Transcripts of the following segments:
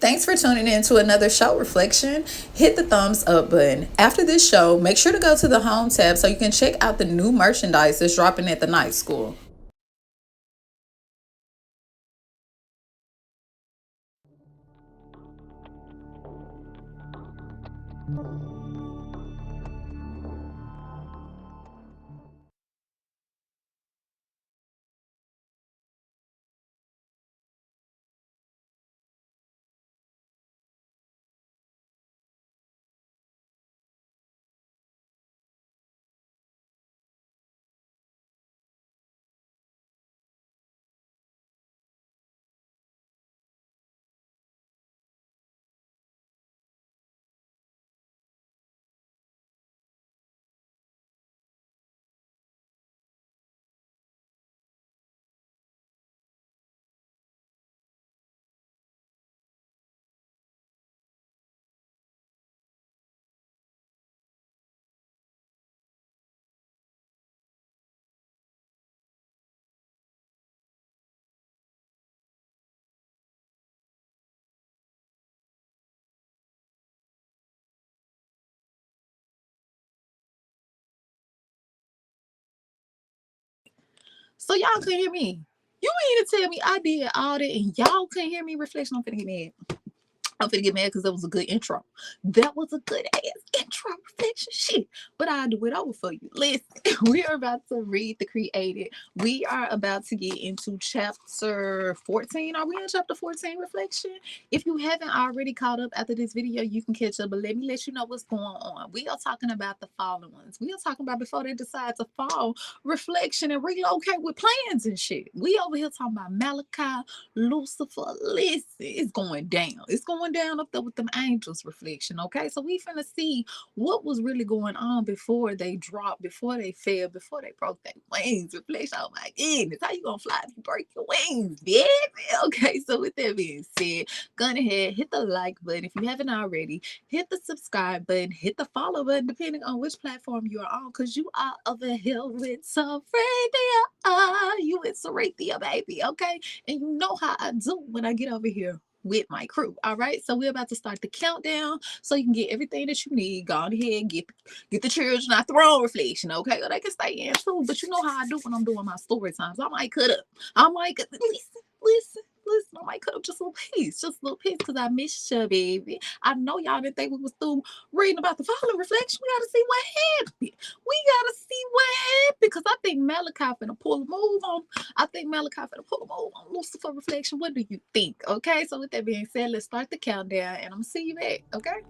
Thanks for tuning in to another show reflection. Hit the thumbs up button. After this show, make sure to go to the home tab so you can check out the new merchandise that's dropping at the night school. So y'all couldn't hear me. You mean to tell me I did all that and y'all couldn't hear me? Reflection, I'm finna get mad. I'm finna get mad because that was a good intro. That was a good ass intro, reflection shit. But I'll do it over for you. Listen, we are about to read the created. We are about to get into chapter 14. Are we in chapter 14 reflection? If you haven't already caught up after this video, you can catch up. But let me let you know what's going on. We are talking about the fallen ones. We are talking about before they decide to fall, reflection and relocate with plans and shit. We over here talking about Malachi, Lucifer. Listen, it's going down. It's going down up there with them angels reflection. Okay. So we finna see what was really going on before they dropped, before they fell, before they broke their wings. Reflection. Oh my goodness. How you gonna fly if you break your wings, baby? Okay. So with that being said, go ahead, hit the like button if you haven't already. Hit the subscribe button, hit the follow button, depending on which platform you are on, because you are over here with Sarathia. You with Sarathia, baby. Okay. And you know how I do when I get over here with my crew. All right. So we're about to start the countdown so you can get everything that you need. Go ahead, get the children out the wrong reflection. Okay. Or they can stay in too. But you know how I do when I'm doing my story times. I might cut up. I might listen, I might cut up just a little piece, because I missed you, baby. I know y'all didn't think we was through reading about the fallen reflection. We gotta see what happened. We gotta see what happened, because I think Malachi finna pull a move on. I think Malachi finna pull a move on Lucifer reflection. What do you think? Okay, so with that being said, let's start the countdown, and I'm gonna see you back. Okay.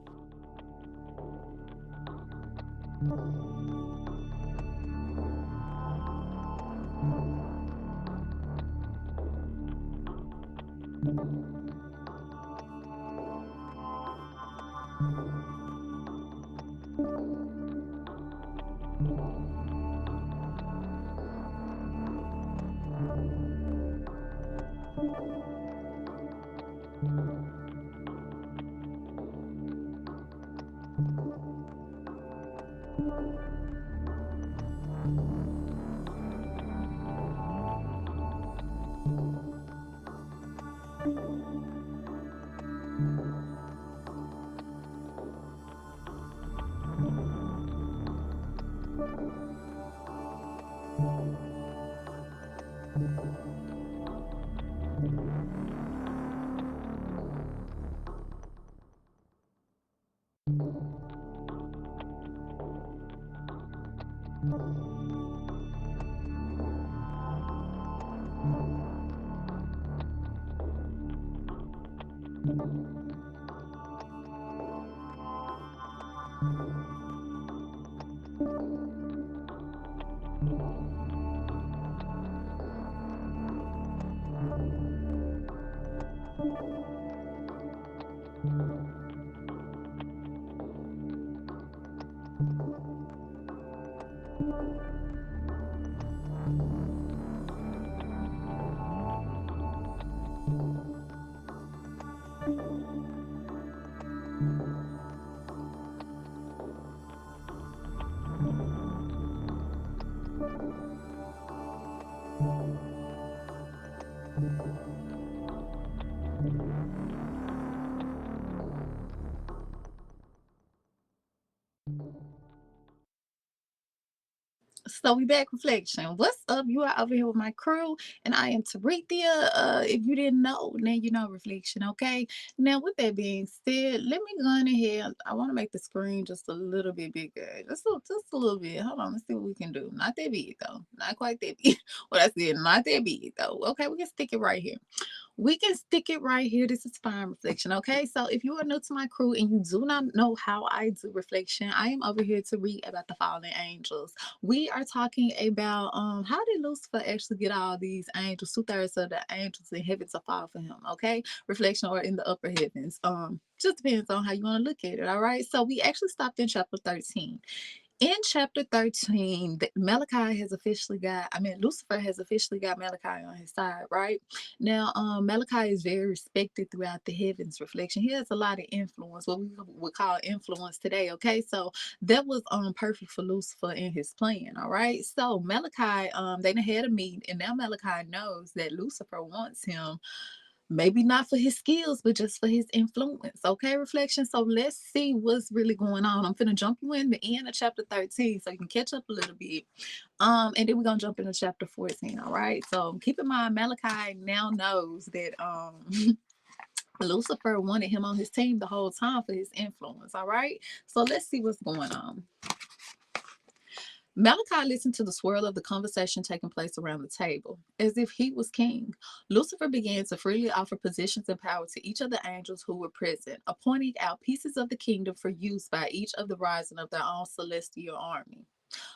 So we back reflection. What's up? You are over here with my crew, and I am Tarithia. If you didn't know, now you know reflection. Okay. Now with that being said, let me go on ahead. I want to make the screen just a little bit bigger, just a little bit. Hold on, let's see what we can do. Not that big though. Not quite that big. What I said, not that big though. Okay, we can stick it right here. We can stick it right here. This is fine reflection. Okay. So if you are new to my crew and you do not know how I do reflection, I am over here to read about the fallen angels. We are talking about how did Lucifer actually get all these angels, 2/3 of the angels in heaven to fall for him. Okay. Reflection or in the upper heavens. Just depends on how you want to look at it. All right. So we actually stopped in chapter 13. In chapter 13, Malachi has officially got, Lucifer has officially got Malachi on his side, right? Now, Malachi is very respected throughout the heavens reflection. He has a lot of influence, what we would call influence today, okay? So that was perfect for Lucifer in his plan, all right? So Malachi, they done had a meeting, and now Malachi knows that Lucifer wants him maybe not for his skills, but just for his influence. Okay, reflection. So let's see what's really going on. I'm gonna jump you in the end of chapter 13 so you can catch up a little bit. And then we're gonna jump into chapter 14. All right. So keep in mind, Malachi now knows that Lucifer wanted him on his team the whole time for his influence. All right. So let's see what's going on. Malachi listened to the swirl of the conversation taking place around the table, as if he was king. Lucifer began to freely offer positions and power to each of the angels who were present, appointing out pieces of the kingdom for use by each of the rising of their own celestial army.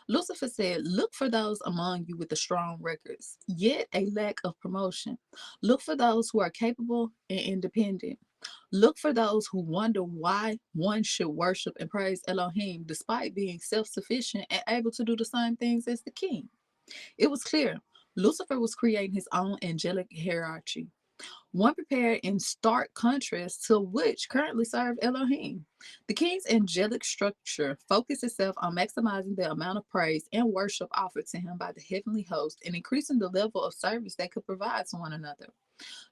Lucifer said, "Look for those among you with the strong records, yet a lack of promotion. Look for those who are capable and independent. Look for those who wonder why one should worship and praise Elohim despite being self sufficient and able to do the same things as the king." It was clear Lucifer was creating his own angelic hierarchy, one prepared in stark contrast to which currently served Elohim. The king's angelic structure focused itself on maximizing the amount of praise and worship offered to him by the heavenly host and increasing the level of service they could provide to one another.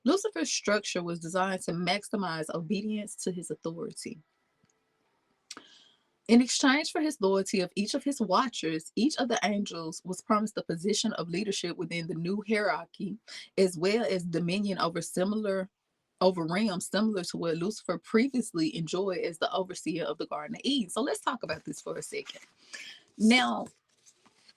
Lucifer's structure was designed to maximize obedience to his authority. In exchange for his loyalty of each of his watchers, each of the angels was promised a position of leadership within the new hierarchy, as well as dominion over realms similar to what Lucifer previously enjoyed as the overseer of the Garden of Eden. So let's talk about this for a second. Now,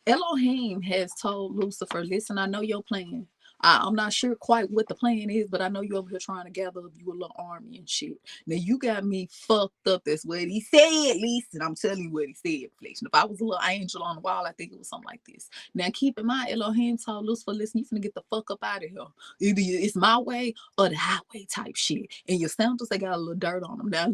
Elohim has told Lucifer, "Listen, I know your plan. I'm not sure quite what the plan is, but I know you're over here trying to gather up you a little army and shit. Now you got me fucked up." That's what he said, at least. And I'm telling you what he said, reflection. If I was a little angel on the wall, I think it was something like this. Now keep in mind, Elohim told Lucifer, "Listen, you finna get the fuck up out of here. Either it's my way or the highway type shit. And your sandals, they got a little dirt on them." Now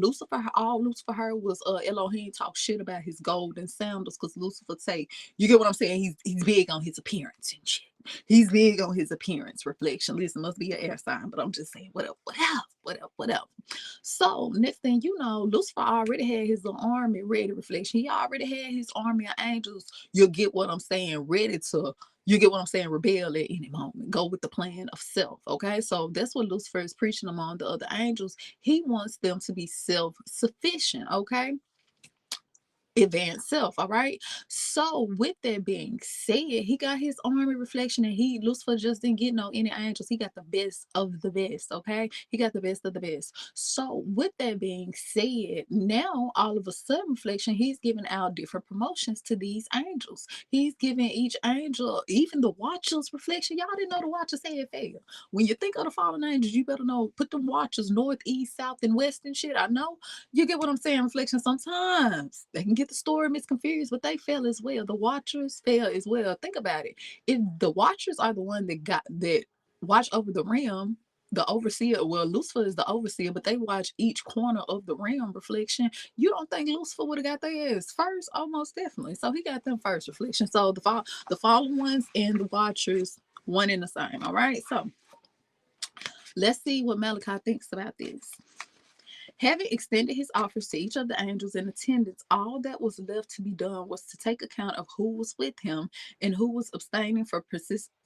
all Lucifer heard was Elohim talk shit about his golden sandals, because Lucifer say, you get what I'm saying? He's big on his appearance and shit. He's big on his appearance. Reflection. Listen, must be an air sign, but I'm just saying, what up, what up, what up, what up. So next thing you know, Lucifer already had his little army ready. Reflection. He already had his army of angels. You get what I'm saying? Ready to. You get what I'm saying? Rebel at any moment. Go with the plan of self. Okay, so that's what Lucifer is preaching among the other angels. He wants them to be self-sufficient. Okay, advanced self. All right. So with that being said, he got his army reflection, and Lucifer just didn't get no any angels. He got the best of the best. Okay. He got the best of the best. So with that being said, now all of a sudden reflection, he's giving out different promotions to these angels. He's giving each angel, even the watchers reflection. Y'all didn't know the watchers had failed. When you think of the fallen angels, you better know, put them watchers north, east, south, and west and shit. I know you get what I'm saying, reflection. Sometimes they can get the story misconfused, but they fail as well. The watchers fail as well. Think about it. If the watchers are the one that watch over the realm, the overseer, well, Lucifer is the overseer, but they watch each corner of the realm, reflection. You don't think Lucifer would have got their ass first? Almost definitely. So he got them first, reflection. So the fallen ones and the watchers, one and the same. All right. So let's see what Malachi thinks about this. Having extended his offers to each of the angels in attendance, all that was left to be done was to take account of who was with him and who was abstaining for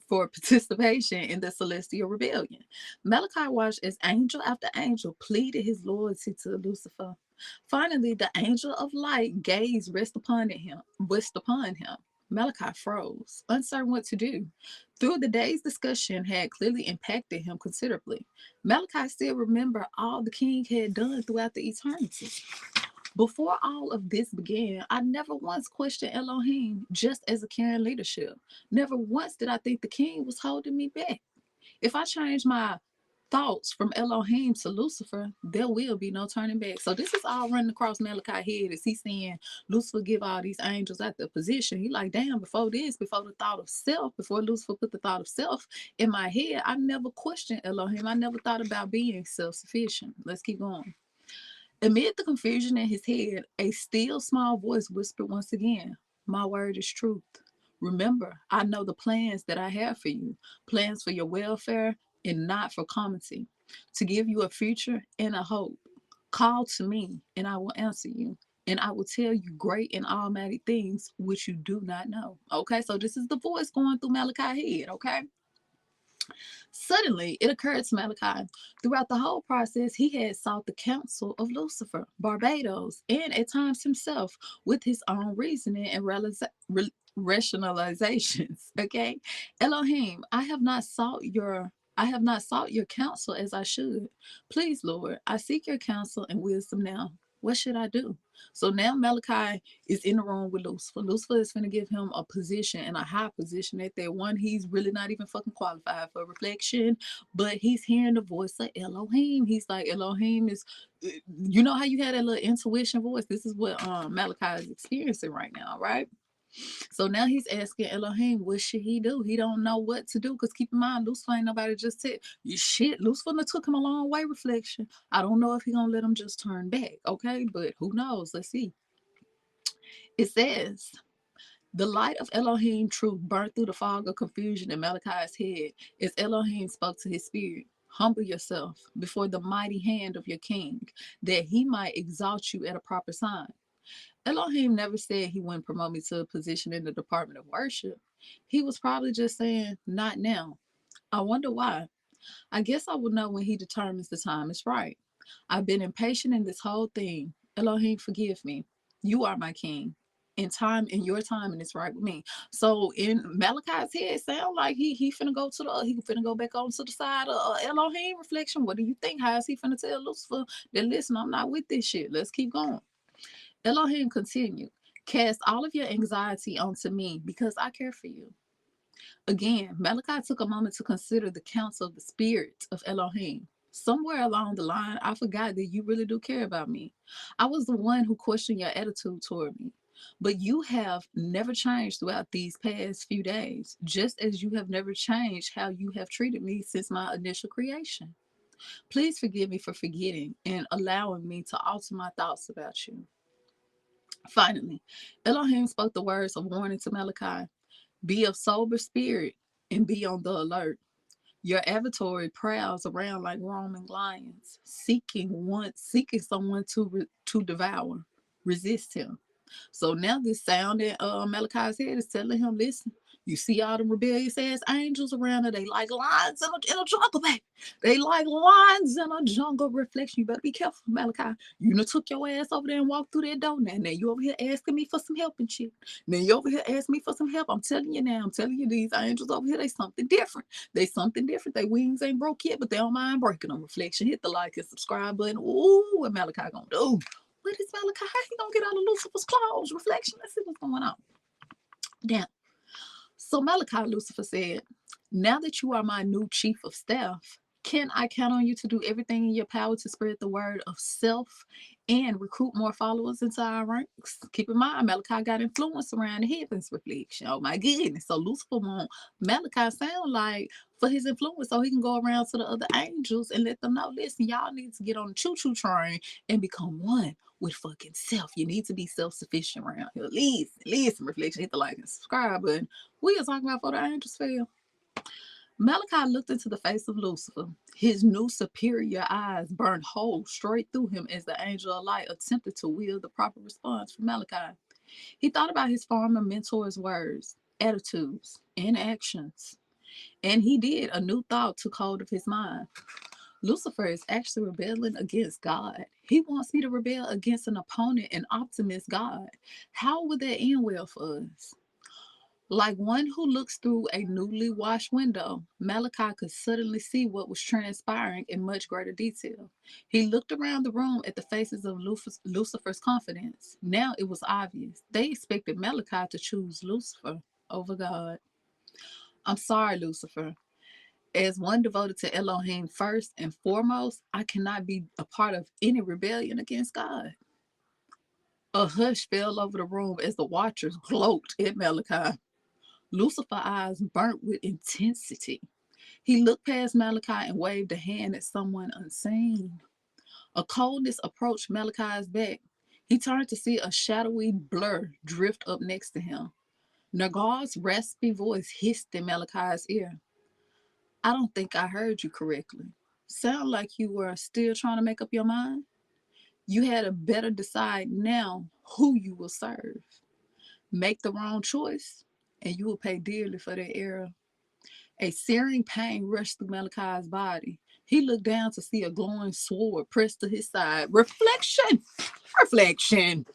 participation in the celestial rebellion. Malachi watched as angel after angel pleaded his loyalty to Lucifer. Finally, the angel of light gaze rest upon him. Malachi froze, uncertain what to do. Through the day's discussion had clearly impacted him considerably. Malachi still remembered all the king had done throughout the eternity. Before all of this began, I never once questioned Elohim just as a caring leadership. Never once did I think the king was holding me back. If I change my thoughts from Elohim to Lucifer, there will be no turning back. So this is all running across Malachi's head as he's saying Lucifer give all these angels at the position. He like, damn, before this, before the thought of self, before Lucifer put the thought of self in my head, I never questioned Elohim. I never thought about being self-sufficient. Let's keep going. Amid the confusion in his head, a still small voice whispered once again, my word is truth. Remember, I know the plans that I have for you, plans for your welfare and not for calamity, to give you a future and a hope. Call to me, and I will answer you, and I will tell you great and almighty things which you do not know. Okay, so this is the voice going through Malachi's head, okay? Suddenly, it occurred to Malachi, throughout the whole process, he had sought the counsel of Lucifer, Barbados, and at times himself with his own reasoning and rationalizations. Okay, Elohim, I have not sought your counsel as I should. Please, Lord, I seek your counsel and wisdom now. What should I do? So now Malachi is in the room with Lucifer. Lucifer is going to give him a position and a high position at that one. He's really not even fucking qualified for reflection, but he's hearing the voice of Elohim. He's like, Elohim is, you know how you had that little intuition voice? This is what Malachi is experiencing right now, right? So now he's asking Elohim, what should he do? He don't know what to do because keep in mind, Lucifer ain't nobody just said, you shit, Lucifer took him a long way, reflection. I don't know if he gonna let him just turn back, okay? But who knows? Let's see. It says, the light of Elohim truth burnt through the fog of confusion in Malachi's head as Elohim spoke to his spirit. Humble yourself before the mighty hand of your king, that he might exalt you at a proper sign. Elohim never said he wouldn't promote me to a position in the department of worship. He was probably just saying, not now. I wonder why. I guess I will know when he determines the time is right. I've been impatient in this whole thing. Elohim, forgive me. You are my king. In your time, and it's right with me. So in Malachi's head, it sounds like he finna go to he finna go back on to the side of Elohim reflection. What do you think? How is he finna tell Lucifer that listen, I'm not with this shit. Let's keep going. Elohim continued, cast all of your anxiety onto me because I care for you. Again, Malachi took a moment to consider the counsel of the spirit of Elohim. Somewhere along the line, I forgot that you really do care about me. I was the one who questioned your attitude toward me. But you have never changed throughout these past few days, just as you have never changed how you have treated me since my initial creation. Please forgive me for forgetting and allowing me to alter my thoughts about you. Finally, Elohim spoke the words of warning to Malachi. Be of sober spirit and be on the alert. Your adversary prowls around like roaming lions, seeking someone to devour. Resist him. So now this sound in Malachi's head is telling him, listen, you see all them rebellious ass angels around her. They like lions in a jungle, baby. They like lions in a jungle reflection. You better be careful, Malachi. You done took your ass over there and walked through that door now. Now you over here asking me for some help and shit. Now you over here asking me for some help. I'm telling you now. I'm telling you these angels over here, they something different. They something different. Their wings ain't broke yet, but they don't mind breaking them. Reflection. Hit the like and subscribe button. Ooh, what Malachi gonna do? What is Malachi? How he gonna get out of Lucifer's claws? Reflection. Let's see what's going on. Damn. So Malachi, Lucifer said, now that you are my new chief of staff, can I count on you to do everything in your power to spread the word of self and recruit more followers into our ranks? Keep in mind, Malachi got influence around the heavens reflection. Oh my goodness. So Lucifer want Malachi sound like for his influence so he can go around to the other angels and let them know, listen, y'all need to get on the choo-choo train and become one with fucking self. You need to be self-sufficient around here. Listen, reflection, hit the like and subscribe button. We are talking about for the angels fail. Malachi looked into the face of Lucifer. His new superior eyes burned holes straight through him as the angel of light attempted to wield the proper response from Malachi. He thought about his former mentor's words, attitudes, and actions. And he did. A new thought took hold of his mind. Lucifer is actually rebelling against God. He wants me to rebel against an opponent, an optimist God. How would that end well for us? Like one who looks through a newly washed window, Malachi could suddenly see what was transpiring in much greater detail. He looked around the room at the faces of Lucifer's confidence. Now it was obvious. They expected Malachi to choose Lucifer over God. I'm sorry, Lucifer. As one devoted to Elohim first and foremost, I cannot be a part of any rebellion against God. A hush fell over the room as the watchers gloated at Malachi. Lucifer's eyes burnt with intensity. He looked past Malachi and waved a hand at someone unseen. A coldness approached Malachi's back. He turned to see a shadowy blur drift up next to him. Nagar's raspy voice hissed in Malachi's ear. I don't think I heard you correctly. Sound like you were still trying to make up your mind? You had better decide now who you will serve. Make the wrong choice, and you will pay dearly for that error. A searing pain rushed through Malachi's body. He looked down to see a glowing sword pressed to his side. Reflection! Reflection!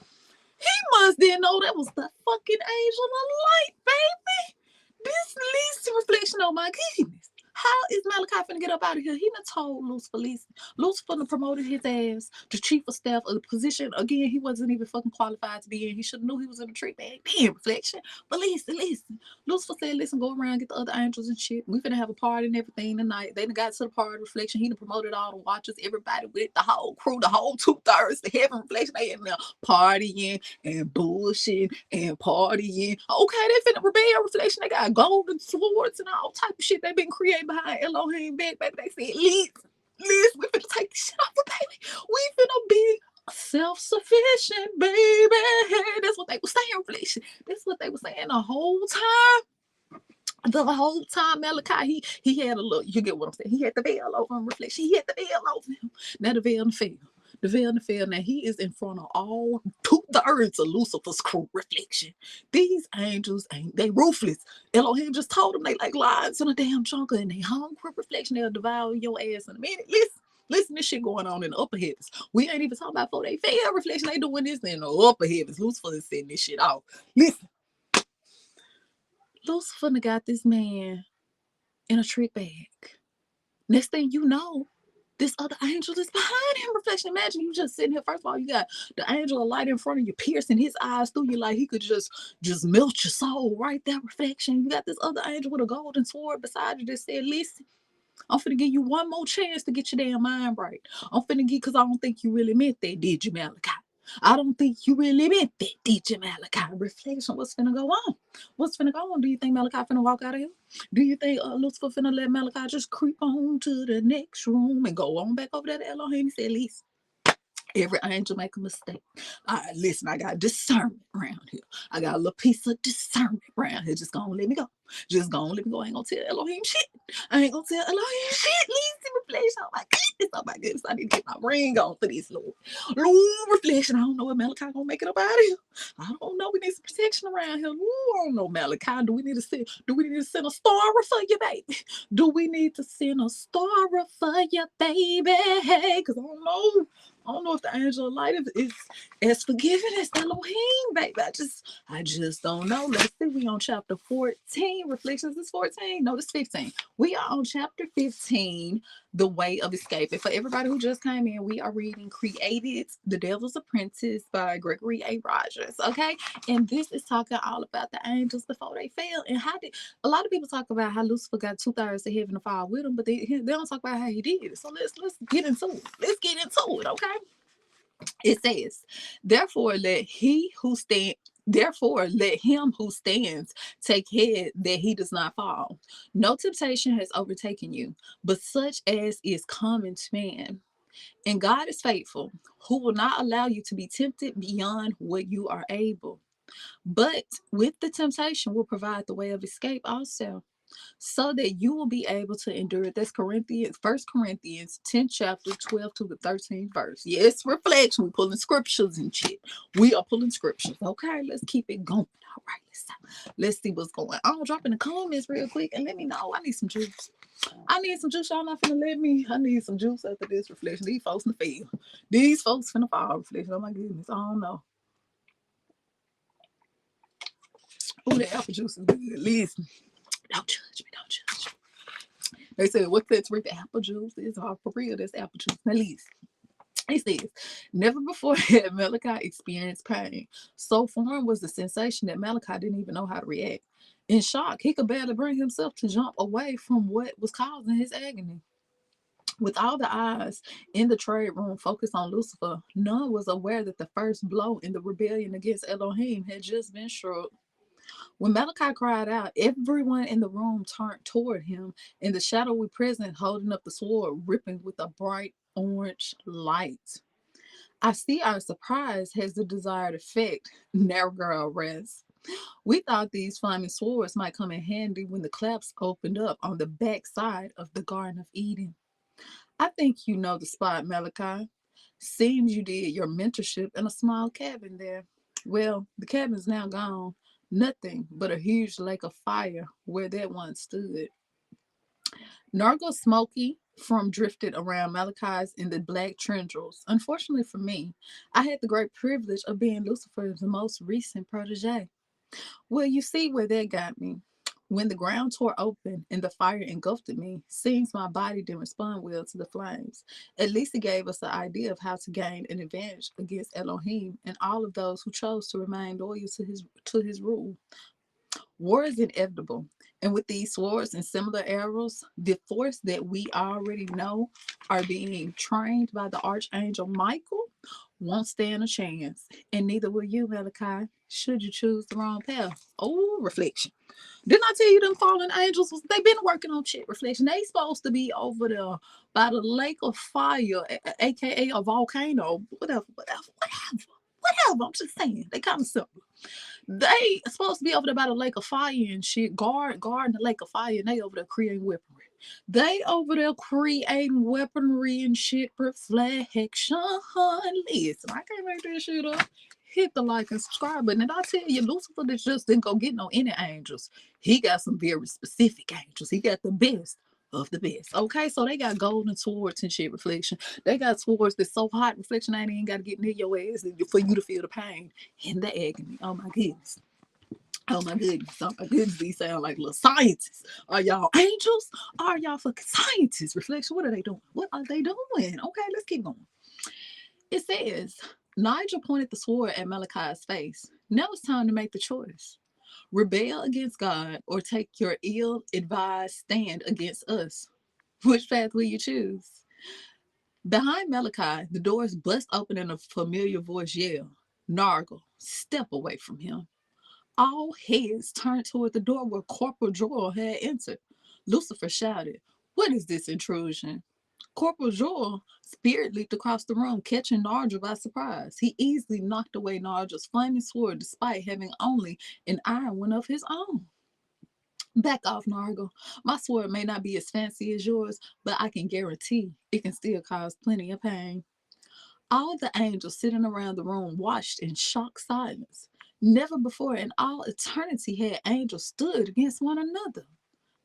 He must didn't know that was the fucking angel of light, baby. This leads to reflection. Oh my goodness. How is Malachi finna get up out of here? He done told Lucifer, listen. Lucifer done promoted his ass to chief of staff of the position. Again, he wasn't even fucking qualified to be in. He should have knew he was in the tree bag. Damn, reflection. But listen. Lucifer said, listen, go around, get the other angels and shit. We finna have a party and everything tonight. They done got to the party, reflection. He done promoted all the watchers, everybody with the whole crew, the whole 2/3, the heaven, reflection. They in there partying and bullshit and partying. Okay, they finna rebel, reflection. They got golden swords and all type of shit they been creating behind Elohim back, baby. They said, Liz, we finna take this shit off, baby. We finna be self-sufficient, baby. That's what they were saying, reflection. That's what they were saying the whole time. The whole time, Malachi, he had a look. You get what I'm saying? He had the veil over him, reflection. He had the veil over him. Now the veil fell. The veil fell. Now he is in front of all 2/3 of Lucifer's crew, reflection. These angels ain't they ruthless. Elohim just told them they like lions in a damn jungle and they hungry, reflection. They'll devour your ass in a minute. Listen, this shit going on in the upper heavens. We ain't even talking about before they fell, reflection. They doing this in the upper heavens. Lucifer is setting this shit off. Listen. Lucifer got this man in a trick bag. Next thing you know, this other angel is behind him. Reflection. Imagine you just sitting here. First of all, you got the angel of light in front of you, piercing his eyes through you like he could just melt your soul right there. Reflection. You got this other angel with a golden sword beside you that said, listen, I'm finna give you one more chance to get your damn mind right. I'm finna get, because I don't think you really meant that, did you, Malachi? I don't think you really meant that, did you, Malachi? Reflection, what's finna go on? What's finna go on? Do you think Malachi finna walk out of here? Do you think Lucifer finna let Malachi just creep on to the next room and go on back over there to Elohim? He said, listen, every angel make a mistake. Listen, I got discernment around here. I got a little piece of discernment around here. Just gonna let me go. Just gonna let me go. I ain't gonna tell Elohim shit. I ain't gonna tell Elohim shit. Leave reflection. Oh my goodness. Oh my goodness. I need to get my ring on for this, Lord. Lord, reflection. I don't know if Malachi gonna make it up out of here. I don't know. We need some protection around here. Ooh, I don't know, Malachi. Do we need to send a star for you, baby? Do we need to send a star for you, baby? Hey, cause I don't know if the angel of light is as forgiving as Elohim, baby. I just don't know. Let's see. We on chapter 14. Reflections is 14. No, it's 15. We are on chapter 15, The Way of Escape. And for everybody who just came in, we are reading Created, The Devil's Apprentice by Gregory A. Rogers. Okay. And this is talking all about the angels before they fell. And how did a lot of people talk about how Lucifer got 2/3 of heaven to fall with him, but they don't talk about how he did it. So let's get into it. Let's get into it, okay? It says, therefore let him who stands take heed that he does not fall. No temptation has overtaken you, but such as is common to man. And God is faithful, who will not allow you to be tempted beyond what you are able. But with the temptation will provide the way of escape also, so that you will be able to endure it. That's First Corinthians 10 chapter 12 to the 13th verse. Yes, reflection. We're pulling scriptures and shit. We are pulling scriptures. Okay, let's keep it going. All right, let's see what's going on. Drop in the comments real quick and let me know. I need some juice. Y'all not finna let me. I need some juice after this reflection. These folks finna fail. These folks finna fall reflection. Oh my goodness. I don't know. Oh, the apple juice is good. Listen, don't judge me. Don't judge me. They said, what's that drink? Apple juice. It's hard for real. That's apple juice. Now, listen. He says, never before had Malachi experienced pain. So foreign was the sensation that Malachi didn't even know how to react. In shock, he could barely bring himself to jump away from what was causing his agony. With all the eyes in the trade room focused on Lucifer, none was aware that the first blow in the rebellion against Elohim had just been struck. When Malachi cried out, everyone in the room turned toward him, in the shadowy present holding up the sword, ripping with a bright orange light. I see our surprise has the desired effect, Nergal rests. We thought these flaming swords might come in handy when the clasps opened up on the back side of the Garden of Eden. I think you know the spot, Malachi. Seems you did your mentorship in a small cabin there. Well, the cabin's now gone. Nothing but a huge lake of fire where that once stood. Nargo Smoky from drifted around Malachi's in the black tendrils. Unfortunately for me, I had the great privilege of being Lucifer's most recent protege. Well, you see where that got me. When the ground tore open and the fire engulfed me, seems my body didn't respond well to the flames. At least it gave us an idea of how to gain an advantage against Elohim and all of those who chose to remain loyal to his rule. War is inevitable, and with these swords and similar arrows, the force that we already know are being trained by the Archangel Michael won't stand a chance, and neither will you, Malachi, should you choose the wrong path. Oh, reflection. Didn't I tell you them fallen angels? They've been working on shit reflection. They supposed to be over there by the lake of fire, aka a volcano, whatever. I'm just saying, they kind of simple. They supposed to be over there by the lake of fire and shit, guarding the lake of fire, and they over there creating weaponry. They over there creating weaponry and shit. Reflection. Listen, I can't make this shit up. Hit the like and subscribe button. And I tell you, Lucifer just didn't go get no any angels. He got some very specific angels. He got the best of the best. Okay, so they got golden swords and shit, reflection. They got swords that's so hot, reflection, I ain't even got to get near your ass for you to feel the pain and the agony. Oh my goodness. Oh my goodness. Oh my goodness. These sound like little scientists. Are y'all angels? Are y'all fucking scientists? Reflection, what are they doing? What are they doing? Okay, let's keep going. It says, Nigel pointed the sword at Malachi's face. Now it's time to make the choice. Rebel against God or take your ill-advised stand against us. Which path will you choose? Behind Malachi, the doors bust open and a familiar voice yelled, Nargle, step away from him. All heads turned toward the door where Corporal Joel had entered. Lucifer shouted, what is this intrusion? Corporal Joel spirit leaped across the room, catching Nargle by surprise. He easily knocked away Nargle's flaming sword despite having only an iron one of his own. Back off, Nargle. My sword may not be as fancy as yours, but I can guarantee it can still cause plenty of pain. All the angels sitting around the room watched in shocked silence. Never before in all eternity had angels stood against one another.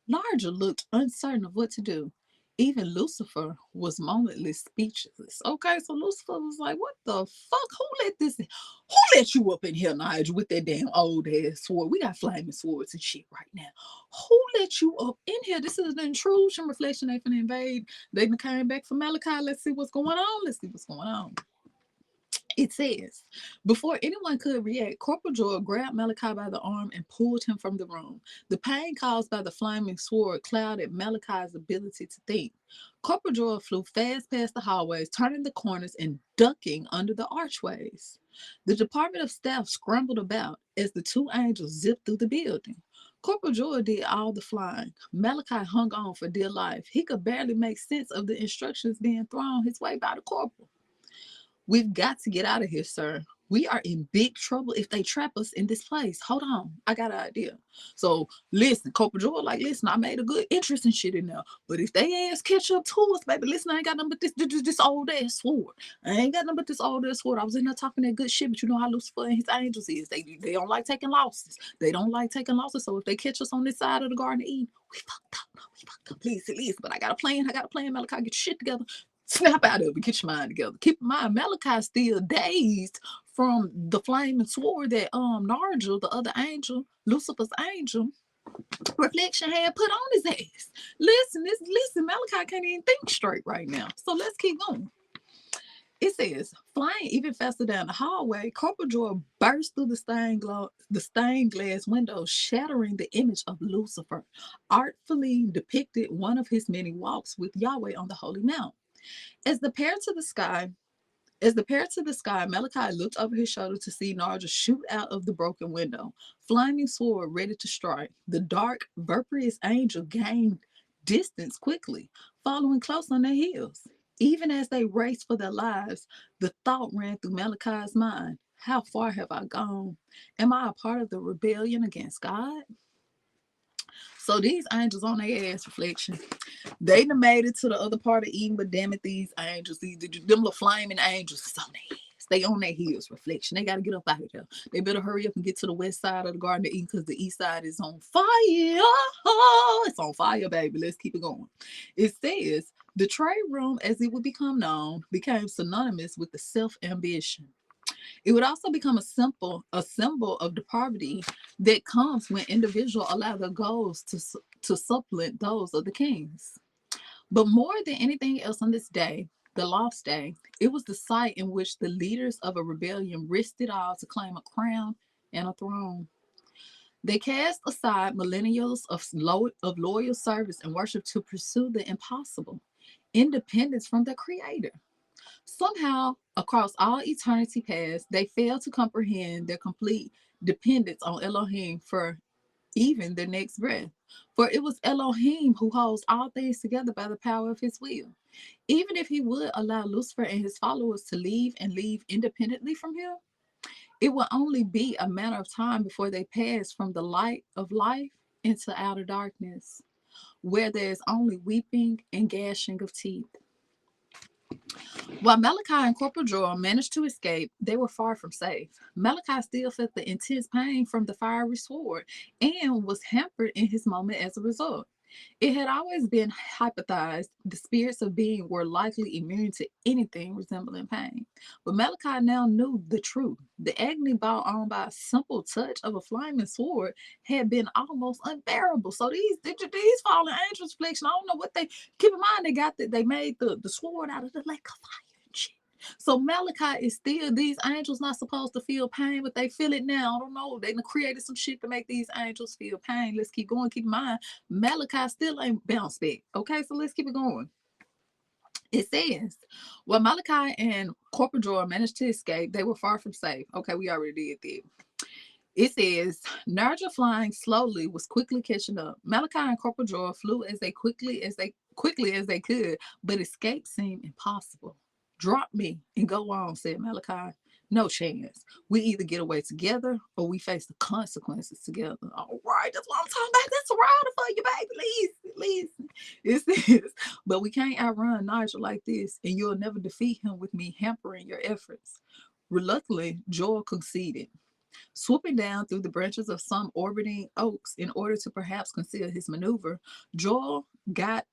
Larger looked uncertain of what to do. Even Lucifer was momently speechless. Okay, so Lucifer was like, what the fuck? Who let you up in here, Nigel, with that damn old ass sword? We got flaming swords and shit right now. Who let you up in here? This is an intrusion. Reflection, they finna invade. They came back from Malachi. Let's see what's going on. It says, before anyone could react, Corporal Joel grabbed Malachi by the arm and pulled him from the room. The pain caused by the flaming sword clouded Malachi's ability to think. Corporal Joel flew fast past the hallways, turning the corners and ducking under the archways. The Department of Staff scrambled about as the two angels zipped through the building. Corporal Joel did all the flying. Malachi hung on for dear life. He could barely make sense of the instructions being thrown his way by the corporal. We've got to get out of here, sir. We are in big trouble if they trap us in this place. Hold on. I got an idea. So, listen, Corporal Joel, listen, I made a good interest in shit in there. But if they ass catch up to us, baby, listen, I ain't got nothing but this old ass sword. I ain't got nothing but this old ass sword. I was in there talking that good shit, but you know how Lucifer and his angels is. They don't like taking losses. So if they catch us on this side of the Garden of Eden, we fucked up. Please, but I got a plan. Malachi, get your shit together. Snap out of it. Get your mind together. Keep in mind, Malachi's still dazed from the flaming sword that Nargel, the other angel, Lucifer's angel, Reflection had put on his ass. Listen, Malachi can't even think straight right now. So let's keep going. It says, flying even faster down the hallway, Corporal Joy burst through the stained glass window, shattering the image of Lucifer, artfully depicted one of his many walks with Yahweh on the Holy Mount. As the pair to the sky, Malachi looked over his shoulder to see Narja shoot out of the broken window, flaming sword ready to strike. The dark, vaporous angel gained distance quickly, following close on their heels. Even as they raced for their lives, the thought ran through Malachi's mind: how far have I gone? Am I a part of the rebellion against God? So these angels on their ass, Reflection. They done made it to the other part of Eden, but damn it, these angels, them little flaming angels, is on their ass. They on their heels, Reflection. They got to get up out of there. They better hurry up and get to the west side of the Garden of Eden, because the east side is on fire. It's on fire, baby. Let's keep it going. It says, the trade room, as it would become known, became synonymous with the self-ambition. It would also become a symbol of depravity that comes when individuals allow their goals to supplant those of the kings. But more than anything else on this day, the lost day, it was the site in which the leaders of a rebellion risked it all to claim a crown and a throne. They cast aside millennials of loyal service and worship to pursue the impossible, independence from their creator. Somehow, across all eternity past, they failed to comprehend their complete dependence on Elohim for even their next breath. For it was Elohim who holds all things together by the power of his will. Even if he would allow Lucifer and his followers to leave and leave independently from him, it will only be a matter of time before they pass from the light of life into outer darkness, where there is only weeping and gnashing of teeth. While Malachi and Corporal Joel managed to escape, they were far from safe. Malachi still felt the intense pain from the fiery sword and was hampered in his moment as a result. It had always been hypothesized the spirits of being were likely immune to anything resembling pain. But Malachi now knew the truth. The agony brought on by a simple touch of a flaming sword had been almost unbearable. So these fallen angels, Reflection, I don't know what they keep in mind. They made the sword out of the lake of fire. So Malachi is still, these angels not supposed to feel pain, but they feel it now. I don't know. They created some shit to make these angels feel pain. Let's keep going. Keep in mind, Malachi still ain't bounced back. Okay, so let's keep it going. It says, while Malachi and Corporal Joel managed to escape, they were far from safe. Okay, we already did that. It says, Narja flying slowly was quickly catching up. Malachi and Corporal Joel flew as quickly as they could, but escape seemed impossible. Drop me and go on, said Malachi. No chance. We either get away together or we face the consequences together. All right, that's what I'm talking about. That's a rider for you, baby. Listen. It says, but we can't outrun Nigel like this, and you'll never defeat him with me hampering your efforts. Reluctantly, Joel conceded. Swooping down through the branches of some orbiting oaks in order to perhaps conceal his maneuver, Joel got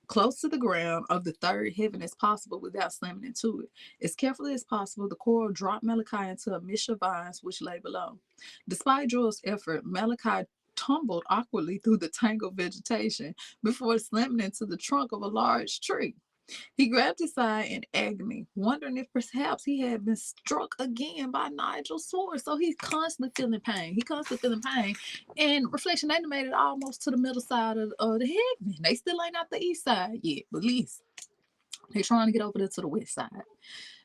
close to the ground of the third heaven as possible without slamming into it. As carefully as possible, the coral dropped Malachi into a mesh of vines which lay below. Despite Joel's effort, Malachi tumbled awkwardly through the tangled vegetation before slamming into the trunk of a large tree. He grabbed his side in agony, wondering if perhaps he had been struck again by Nigel's sword. So he's constantly feeling pain. And Reflection, they made it almost to the middle side of the heaven. They still ain't out the east side yet, but at least they're trying to get over there to the west side.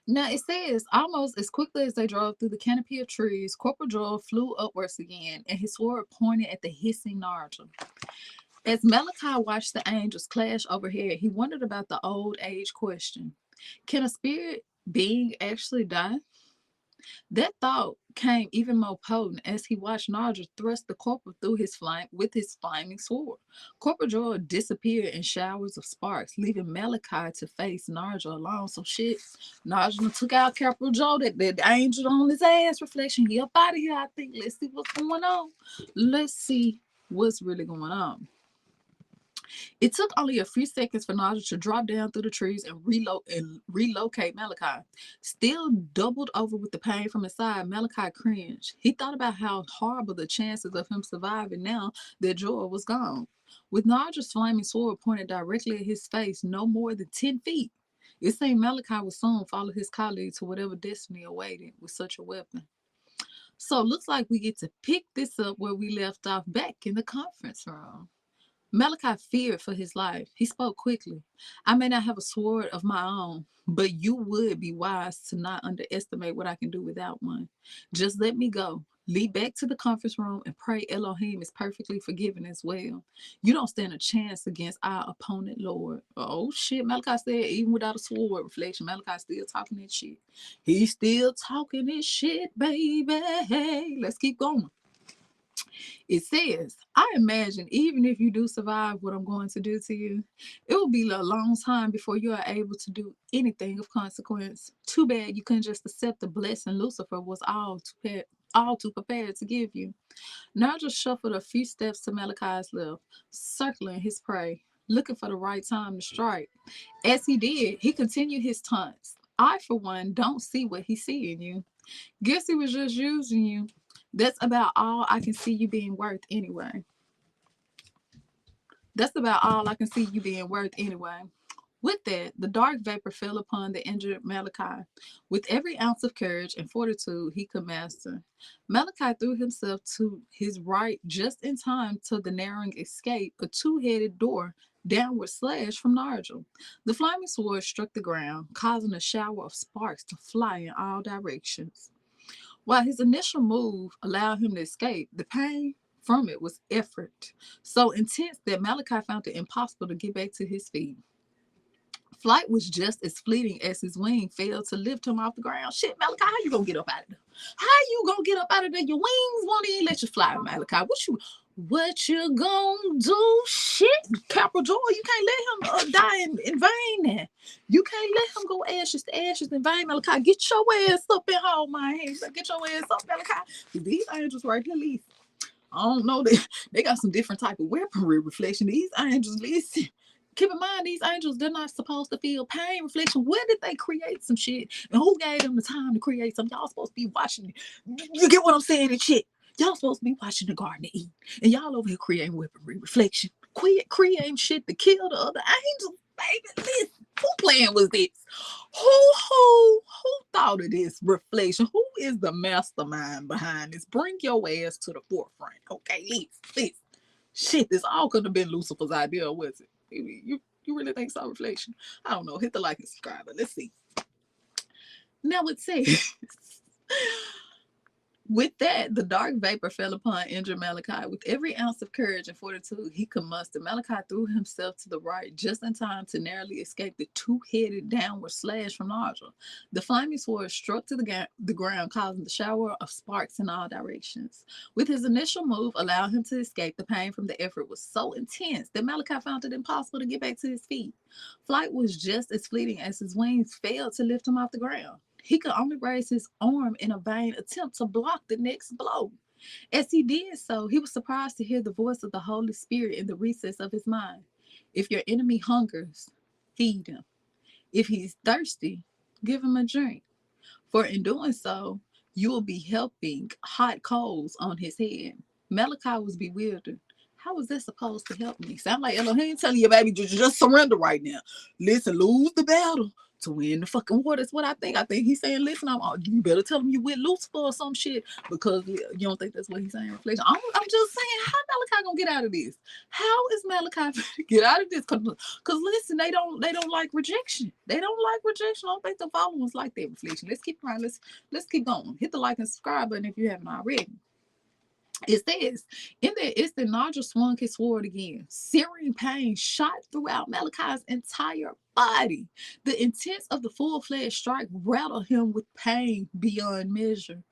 Now it says, almost as quickly as they drove through the canopy of trees, Corporal Joel flew upwards again, and his sword pointed at the hissing Narja. As Malachi watched the angels clash overhead, he wondered about the old age question. Can a spirit being actually die? That thought came even more potent as he watched Narja thrust the corporal through with his flaming sword. Corporal Joel disappeared in showers of sparks, leaving Malachi to face Narja alone. So shit, Narja took out Corporal Joel, that angel on his ass. Reflection, he up out of here, I think. Let's see what's going on. Let's see what's really going on. It took only a few seconds for Nigel to drop down through the trees and relocate Malachi. Still doubled over with the pain from his side, Malachi cringed. He thought about how horrible the chances of him surviving now that Joy was gone. With Nigel's flaming sword pointed directly at his face, no more than 10 feet. It seemed Malachi would soon follow his colleague to whatever destiny awaited with such a weapon. So it looks like we get to pick this up where we left off back in the conference room. Malachi feared for his life. He spoke quickly. I may not have a sword of my own, but you would be wise to not underestimate what I can do without one. Just let me go. Lead back to the conference room and pray Elohim is perfectly forgiven as well. You don't stand a chance against our opponent, Lord. Oh shit, Malachi said, even without a sword reflection, Malachi still talking that shit. He's still talking this shit, baby. Hey, let's keep going. It says, I imagine even if you do survive what I'm going to do to you, it will be a long time before you are able to do anything of consequence. Too bad you couldn't just accept the blessing Lucifer was all too prepared to give you. Nigel shuffled a few steps to Malachi's left, circling his prey, looking for the right time to strike. As he did, he continued his taunts. I, for one, don't see what he see in you. Guess he was just using you. That's about all I can see you being worth anyway. That's about all I can see you being worth anyway. With that, the dark vapor fell upon the injured Malachi. With every ounce of courage and fortitude he could master, Malachi threw himself to his right just in time to the narrowing escape a two-headed door downward slash from Nigel. The flaming sword struck the ground, causing a shower of sparks to fly in all directions. While his initial move allowed him to escape, the pain from it was effort so intense that Malachi found it impossible to get back to his feet. Flight was just as fleeting as his wing failed to lift him off the ground. Shit, Malachi, how you gonna get up out of there? How you gonna get up out of there? Your wings won't even let you fly, Malachi. What you gonna do? Shit, Capital Joy, you can't let him die in vain now. You can't let him go ashes to ashes in vain, Malachi. Get your ass up and hold my hands. Get your ass up, Malachi. These angels right here, listen. I don't know, they got some different type of weaponry reflection. These angels, listen. Keep in mind, these angels, they're not supposed to feel pain reflection. Where did they create some shit? And who gave them the time to create some? Y'all supposed to be watching. You get what I'm saying and shit. Y'all supposed to be watching the Garden of Eden. And y'all over here creating weaponry reflection. Creating shit to kill the other angels. Baby, listen. Who plan was this? Who thought of this reflection? Who is the mastermind behind this? Bring your ass to the forefront. Okay, listen. Shit, this all could have been Lucifer's idea, was it? You really think so, reflection? I don't know. Hit the like and subscribe. But let's see. Now it says, with that, the dark vapor fell upon injured Malachi. With every ounce of courage and fortitude he could muster, Malachi threw himself to the right just in time to narrowly escape the two-headed downward slash from Nigel. The flaming sword struck to the ground, causing the shower of sparks in all directions. With his initial move allowing him to escape, the pain from the effort was so intense that Malachi found it impossible to get back to his feet. Flight was just as fleeting as his wings failed to lift him off the ground. He could only raise his arm in a vain attempt to block the next blow. As he did so, he was surprised to hear the voice of the Holy Spirit in the recess of his mind. If your enemy hungers, feed him. If he's thirsty, give him a drink. For in doing so, you will be helping hot coals on his head. Malachi was bewildered. How was that supposed to help me? Sound like Elohim telling you, baby, just surrender right now. Listen, lose the battle to win the fucking war. That's what I think. I think he's saying, listen, you better tell him you with Lucifer or some shit, because you don't think that's what he's saying. Reflection. I'm just saying, how Malachi gonna get out of this? How is Malachi get out of this? Because listen, they don't like rejection. They don't like rejection. I don't think the followers like that. Reflection. Let's keep trying. Let's keep going. Hit the like and subscribe button if you haven't already. It says, in that instant, Nigel swung his sword again. Searing pain shot throughout Malachi's entire body. The intense of the full-fledged strike rattled him with pain beyond measure.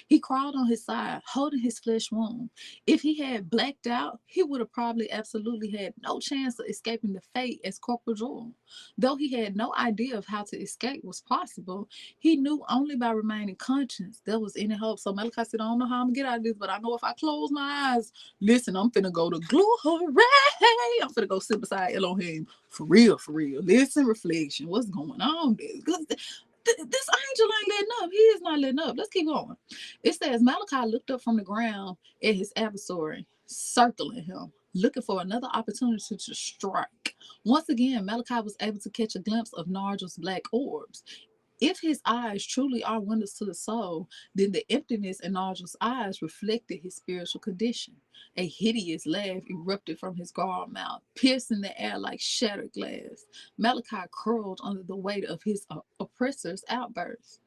He crawled on his side, holding his flesh wound. If he had blacked out, he would have probably absolutely had no chance of escaping the fate as Corporal Joel. Though he had no idea of how to escape was possible, he knew only by remaining conscious there was any hope. So Malachi said, I don't know how I'm gonna get out of this, but I know if I close my eyes, listen, I'm finna go to glory. I'm finna go sit beside Elohim. For real, for real. Listen, reflection. What's going on? This angel ain't letting up. He is not letting up. Let's keep going. It says Malachi looked up from the ground at his adversary, circling him, looking for another opportunity to strike. Once again, Malachi was able to catch a glimpse of Nargel's black orbs. If his eyes truly are windows to the soul, then the emptiness in Nargel's eyes reflected his spiritual condition. A hideous laugh erupted from his gaunt mouth, piercing the air like shattered glass. Malachi curled under the weight of his oppressor's outburst.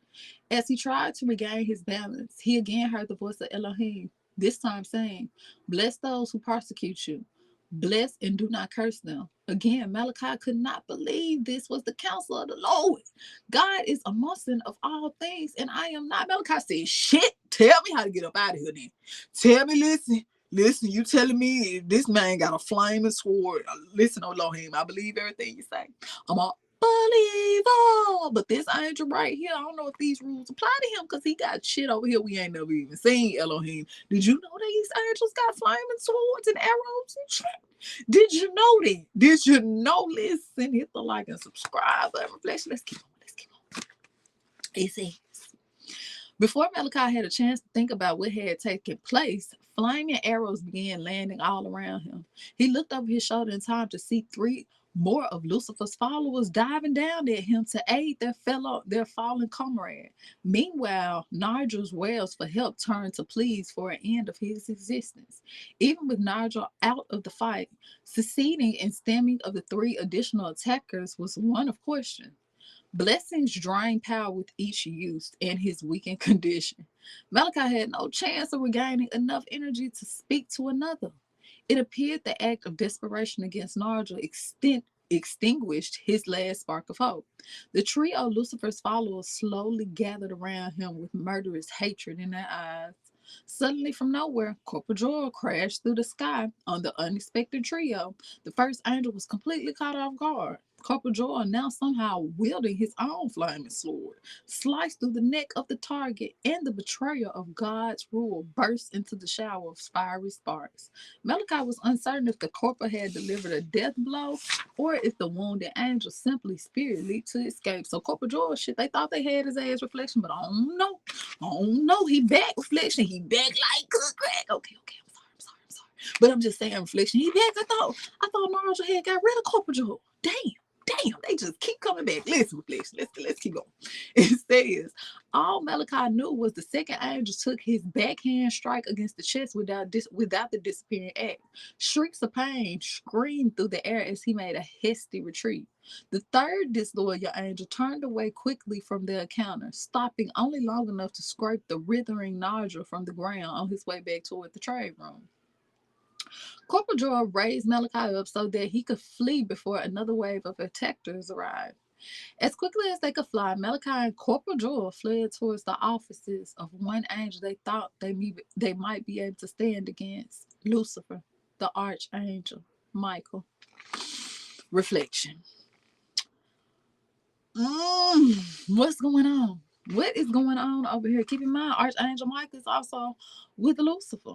As he tried to regain his balance, he again heard the voice of Elohim, this time saying, Bless those who persecute you. Bless and do not curse them. Again, Malachi could not believe this was the counsel of the Lord. God is a master of all things, and I am not. Malachi said, shit, tell me how to get up out of here then. Tell me, listen, you telling me this man got a flaming sword. Listen, Elohim, I believe everything you say. I'm a believer. But this angel right here, I don't know if these rules apply to him because he got shit over here we ain't never even seen, Elohim. Did you know these angels got flaming swords and arrows and shit? Did you know that? Did you know? Listen, hit the like and subscribe button. Reflection. Let's keep on. It says, before Malachi had a chance to think about what had taken place, flaming arrows began landing all around him. He looked over his shoulder in time to see 3 more of Lucifer's followers diving down at him to aid their fallen comrade. Meanwhile, Nigel's wails for help turned to pleas for an end of his existence. Even with Nigel out of the fight, succeeding in stemming of the 3 additional attackers was one of question. Blessings drained power with each use and his weakened condition. Malachi had no chance of regaining enough energy to speak to another. It appeared the act of desperation against Nargel extinguished his last spark of hope. The trio of Lucifer's followers slowly gathered around him with murderous hatred in their eyes. Suddenly, from nowhere, Corporal Joel crashed through the sky on the unexpected trio. The first angel was completely caught off guard. Corporal Joel, now somehow wielding his own flaming sword, sliced through the neck of the target, and the betrayer of God's rule burst into the shower of fiery sparks. Malachi was uncertain if the corporal had delivered a death blow or if the wounded angel simply spirit leaped to escape. So Corporal Joel, shit, they thought they had his ass, reflection, but I don't know. He back, reflection. He back like crack. Okay. I'm sorry. But I'm just saying, reflection. He back. I thought Marshall had got rid of Corporal Joel. Damn, they just keep coming back. Listen, reflection. Let's keep going. It says, all Malachi knew was the second angel took his backhand strike against the chest without the disappearing act. Shrieks of pain screamed through the air as he made a hasty retreat. The third disloyal angel turned away quickly from their encounter, stopping only long enough to scrape the writhing nodule from the ground on his way back toward the trade room. Corporal Joel raised Malachi up so that he could flee before another wave of attackers arrived. As quickly as they could fly, Malachi and Corporal Joel fled towards the offices of one angel they thought they might be able to stand against, Lucifer, the archangel, Michael. Reflection. What's going on? What is going on over here? Keep in mind, Archangel Michael is also with Lucifer.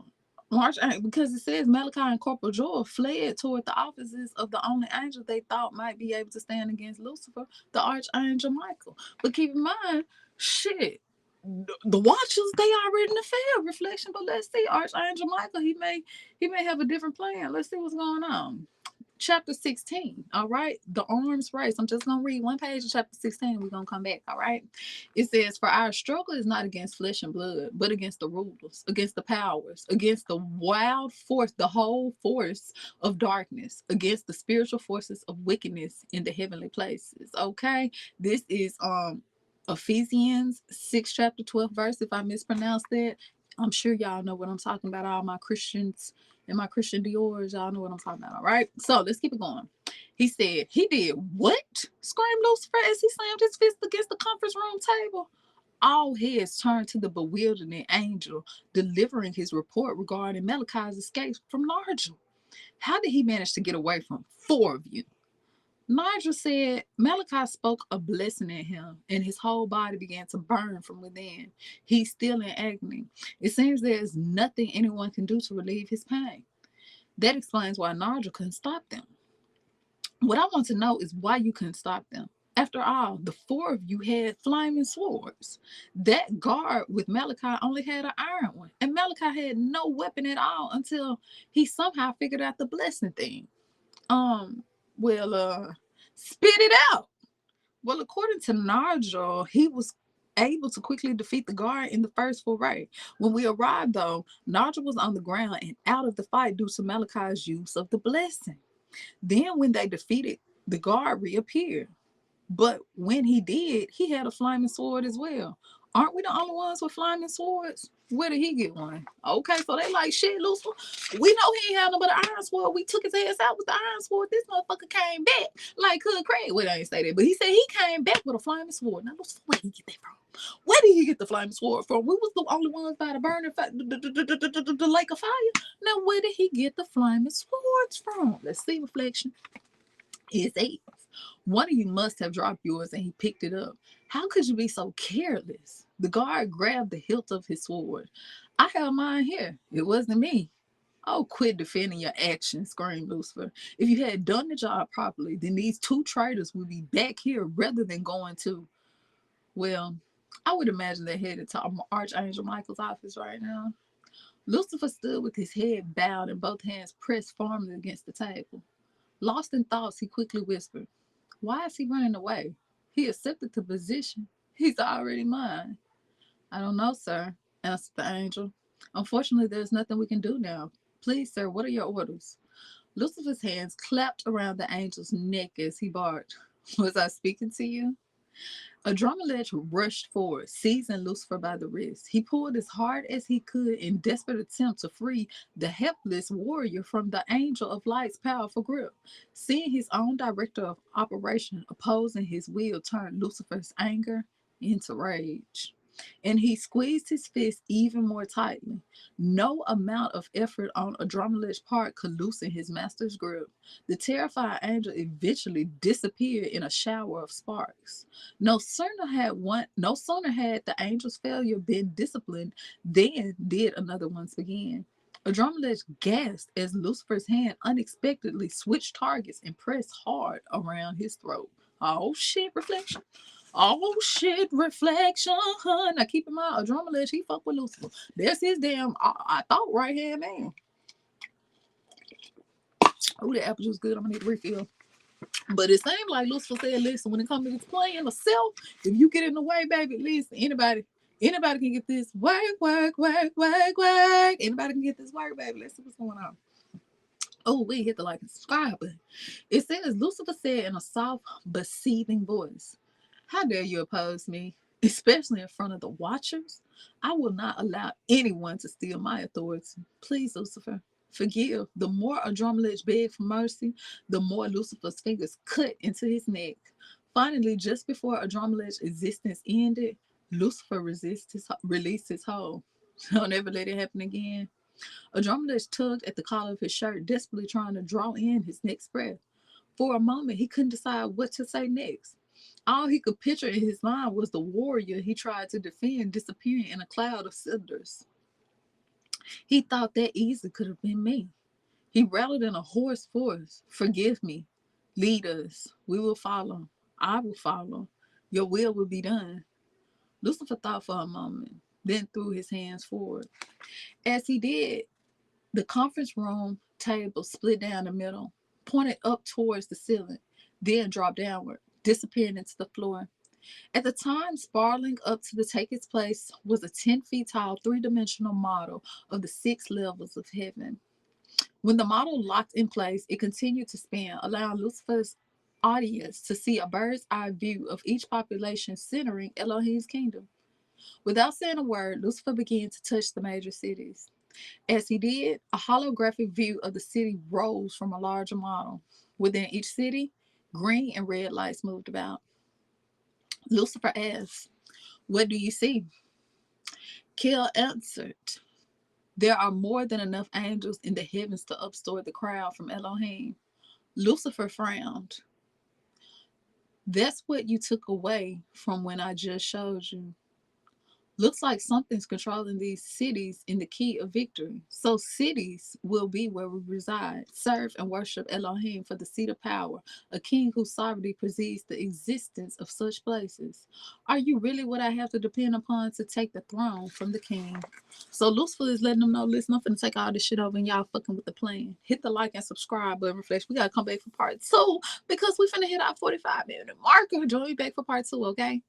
Because it says Malachi and Corporal Joel fled toward the offices of the only angel they thought might be able to stand against Lucifer, the Archangel Michael. But keep in mind, shit, the Watchers, they already in the field, reflection. But let's see, Archangel Michael, he may have a different plan. Let's see what's going on. Chapter 16, all right? The arms race. I'm just going to read one page of chapter 16 and we're going to come back, all right? It says, for our struggle is not against flesh and blood, but against the rulers, against the powers, against the wild force, the whole force of darkness, against the spiritual forces of wickedness in the heavenly places, okay? This is Ephesians 6, chapter 12 verse. If I mispronounced that, I'm sure y'all know what I'm talking about. All my Christians and my Christian Diors, y'all know what I'm talking about, all right? So let's keep it going. He said, he did what? Screamed Lucifer as he slammed his fist against the conference room table. All heads turned to the bewildered angel, delivering his report regarding Malachi's escape from Nigel. How did he manage to get away from 4 of you? Nigel said Malachi spoke a blessing at him, and his whole body began to burn from within. He's still in agony. It seems there is nothing anyone can do to relieve his pain. That explains why Nigel couldn't stop them. What I want to know is why you couldn't stop them. After all, the 4 of you had flaming swords. That guard with Malachi only had an iron one, and Malachi had no weapon at all until he somehow figured out the blessing thing. Um, well, spit it out. Well, according to Nigel, he was able to quickly defeat the guard in the first foray. When we arrived, though, Nigel was on the ground and out of the fight due to Malachi's use of the blessing. Then, when they defeated, the guard reappeared. But when he did, he had a flaming sword as well. Aren't we the only ones with flaming swords? Where did he get one? Okay, so they like, shit, Lucifer. We know he ain't had no but an iron sword. We took his ass out with the iron sword. This motherfucker came back like Hood Craig. Well, I ain't say that, but he said he came back with a flaming sword. Now, Lucifer, where did he get that from? Where did he get the flaming sword from? We was the only ones by the burning the lake of fire. Now, where did he get the flaming swords from? Let's see, reflection. It's 8. One of you must have dropped yours and he picked it up. How could you be so careless? The guard grabbed the hilt of his sword. I have mine here. It wasn't me. Oh, quit defending your actions, screamed Lucifer. If you had done the job properly, then these 2 traitors would be back here rather than going to, well, I would imagine they're headed to Archangel Michael's office right now. Lucifer stood with his head bowed and both hands pressed firmly against the table. Lost in thoughts, he quickly whispered, why is he running away? He accepted the position. He's already mine. I don't know, sir, answered the angel. Unfortunately, there's nothing we can do now. Please, sir, what are your orders? Lucifer's hands clapped around the angel's neck as he barked. Was I speaking to you? Adromelech rushed forward, seizing Lucifer by the wrist. He pulled as hard as he could in desperate attempt to free the helpless warrior from the angel of light's powerful grip. Seeing his own director of operation opposing his will turned Lucifer's anger into rage, and he squeezed his fist even more tightly. No amount of effort on Adromelech's part could loosen his master's grip. The terrified angel eventually disappeared in a shower of sparks. No sooner had the angel's failure been disciplined than did another one's begin. Adromelech gasped as Lucifer's hand unexpectedly switched targets and pressed hard around his throat. Oh shit, reflection. Oh shit, reflection. Now keep in mind, Adromelech, he fuck with Lucifer. That's his damn, I thought, right hand man. Oh, that apple juice good. I'm gonna need to refill. But it seemed like Lucifer said, listen, when it comes to this playing of self, if you get in the way, baby, listen, anybody can get this work. Anybody can get this work, baby. Let's see what's going on. Oh, we hit the like and subscribe button. It says, Lucifer said in a soft but seething voice, how dare you oppose me, especially in front of the watchers? I will not allow anyone to steal my authority. Please, Lucifer, forgive. The more Adromelech begged for mercy, the more Lucifer's fingers cut into his neck. Finally, just before Adromelech's existence ended, Lucifer released his hold. Don't ever let it happen again. Adromelech tugged at the collar of his shirt, desperately trying to draw in his next breath. For a moment, he couldn't decide what to say next. All he could picture in his mind was the warrior he tried to defend disappearing in a cloud of cinders. He thought that easily could have been me. He rattled in a hoarse voice, forgive me, lead us, we will follow, I will follow, your will be done. Lucifer thought for a moment, then threw his hands forward. As he did, the conference room table split down the middle, pointed up towards the ceiling, then dropped downward, disappearing into the floor. At the time, sprawling up to take its place was a 10 feet tall, 3-dimensional model of the 6 levels of heaven. When the model locked in place, it continued to spin, allowing Lucifer's audience to see a bird's eye view of each population centering Elohim's kingdom. Without saying a word, Lucifer began to touch the major cities. As he did, a holographic view of the city rose from a larger model. Within each city, green and red lights moved about. Lucifer asked, What do you see? Kel answered, there are more than enough angels in the heavens to upstore the crowd from Elohim. Lucifer frowned. That's what you took away from when I just showed you. Looks like something's controlling these cities in the key of victory. So cities will be where we reside, serve and worship Elohim for the seat of power, a king whose sovereignty precedes the existence of such places. Are you really what I have to depend upon to take the throne from the king? So Lucifer is letting them know, listen, I'm finna take all this shit over and y'all fucking with the plan. Hit the like and subscribe button, Reflection. We gotta come back for part 2 because we finna hit our 45-minute marker. Join me back for part 2, okay?